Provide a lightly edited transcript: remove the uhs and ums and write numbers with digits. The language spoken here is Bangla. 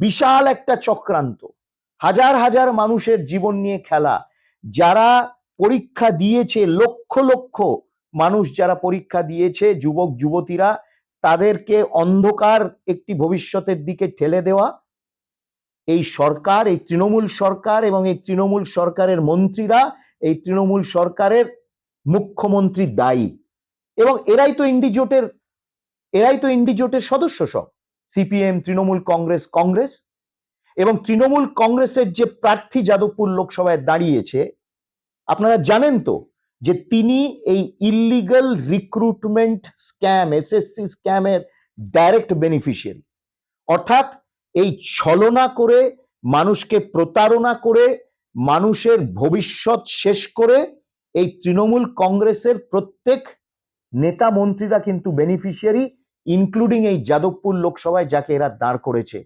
বিশাল একটা চক্রান্ত, হাজার হাজার মানুষের জীবন নিয়ে খেলা। যারা পরীক্ষা দিয়েছে, লক্ষ লক্ষ মানুষ যারা পরীক্ষা দিয়েছে, যুবক যুবতীরা, তাদেরকে অন্ধকার একটি ভবিষ্যতের দিকে ঠেলে দেওয়া এই সরকার, এই তৃণমূল সরকার এবং এই তৃণমূল সরকারের মন্ত্রীরা, এই তৃণমূল সরকারের মুখ্যমন্ত্রী দায়ী। এবং এরাই তো ইন্ডিজোটের সদস্য সব, সিপিএম, তৃণমূল কংগ্রেস, কংগ্রেস। এবং তৃণমূল কংগ্রেসের যে প্রার্থী যাদবপুর লোকসভায় দাঁড়িয়েছে, আপনারা জানেন তো যে তিনি এই ইলিগাল রিক্রুটমেন্ট স্ক্যাম, এসএসসি স্ক্যামের ডাইরেক্ট বেনিফিশিয়ারি। অর্থাৎ এই ছলনা করে, মানুষকে প্রতারণা করে, মানুষের ভবিষ্যৎ শেষ করে এই তৃণমূল কংগ্রেসের প্রত্যেক নেতা মন্ত্রীরা কিন্তু বেনিফিশিয়ারি, ইনক্লুডিং এই যাদবপুর লোকসভায় যাকে এরা দাঁড় করেছে।